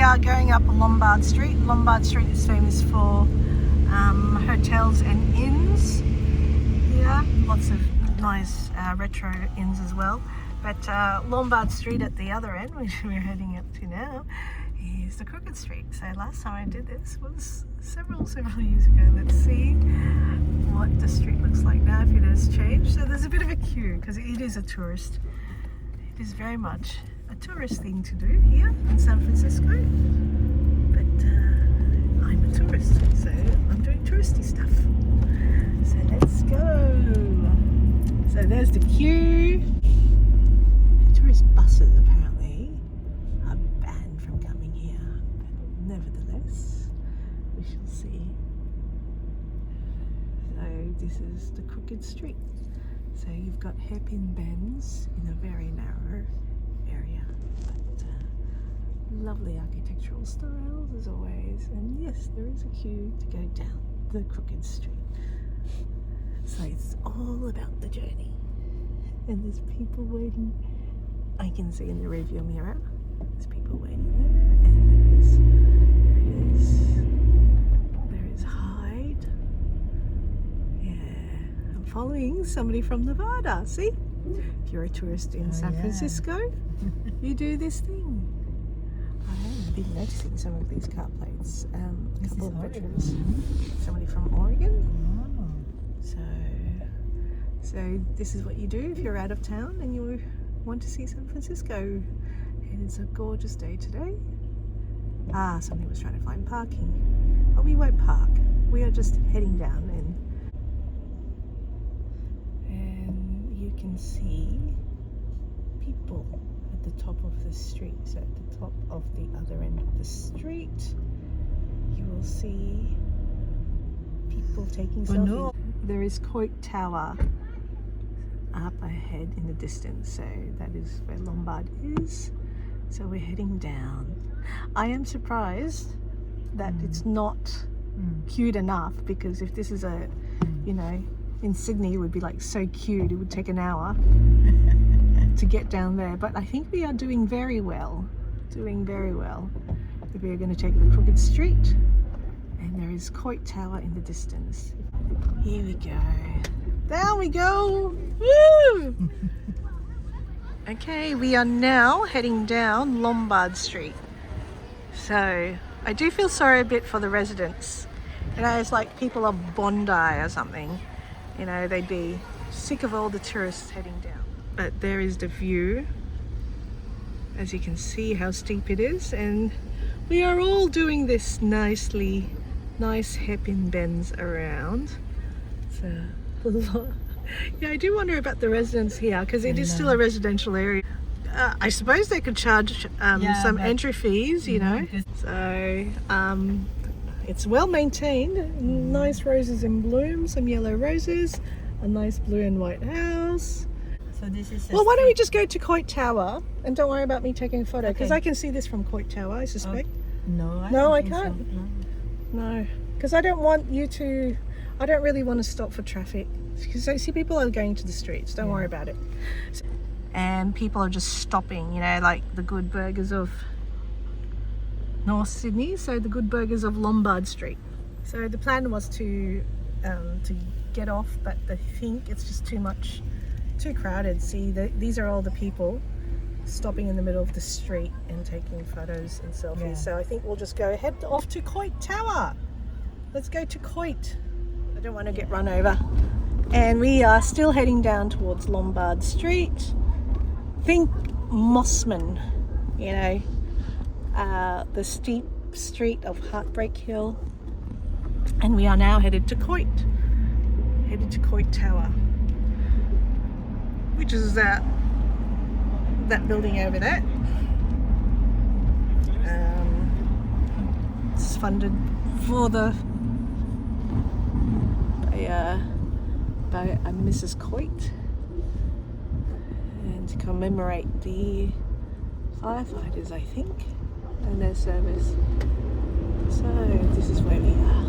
are going up Lombard Street. Lombard Street is famous for hotels and inns. Yeah, lots of nice retro inns as well. But Lombard Street at the other end, which we're heading up to now, is the Crooked Street. So last time I did this was several years ago. Let's see what the street looks like now, if it has changed. So there's a bit of a queue because it is a tourist. It is very much a tourist thing to do here in San Francisco. But I'm a tourist, so I'm doing touristy stuff. So let's go. So there's the queue. Tourist buses apparently are banned from coming here, but nevertheless, we shall see. So this is the Crooked Street. So you've got hairpin bends in a very narrow area, but lovely architectural styles as always. And yes, there is a queue to go down the Crooked Street. So it's all about the journey. And there's people waiting. I can see in the rearview mirror, there's people waiting there. And there is Hyde. Yeah, I'm following somebody from Nevada. See? If you're a tourist in San Francisco, you do this thing. I have been noticing some of these car plates. A couple of veterans. Somebody from Oregon. So this is what you do if you're out of town and you want to see San Francisco. And it's a gorgeous day today. Somebody was trying to find parking. But we won't park. We are just heading down and you can see people at the top of the street. So at the top of the other end of the street, you will see people taking selfies. There is Coit Tower up ahead in the distance, so that is where Lombard is. So we're heading down. I am surprised that it's not queued enough, because if this is a, you know, in Sydney it would be like so queued, it would take an hour to get down there. But I think we are doing very well. We are going to take the Crooked Street, and there is Coit Tower in the distance. Here we go. Down we go. Woo! Okay, we are now heading down Lombard Street. So I do feel sorry a bit for the residents. You know, it's like people of Bondi or something. You know, they'd be sick of all the tourists heading down. But there is the view. As you can see how steep it is. And we are all doing this nice hairpin bends around. So, yeah, I do wonder about the residents here, because it is still a residential area. I suppose they could charge some entry fees, you know. So it's well maintained. Nice roses in bloom, some yellow roses, a nice blue and white house. So this is. Well, why don't we just go to Coit Tower and don't worry about me taking a photo, because I can see this from Coit Tower, I suspect. No, I can't. So. No, because I don't want you to. I don't really want to stop for traffic, because I see people are going to the streets. Don't worry about it. And people are just stopping, you know, like the good burgers of North Sydney. So the good burgers of Lombard Street. So the plan was to get off, but I think it's just too crowded. See, these are all the people stopping in the middle of the street and taking photos and selfies. So I think we'll just go head off to Coit Tower. Let's go to Coit. I don't want to get run over. And we are still heading down towards Lombard Street. Think Mossman, you know, the steep street of Heartbreak Hill. And we are now headed to Coit Tower, which is that building over there. It's funded for by Mrs. Coit, and to commemorate the firefighters, I think, and their service. So this is where we are.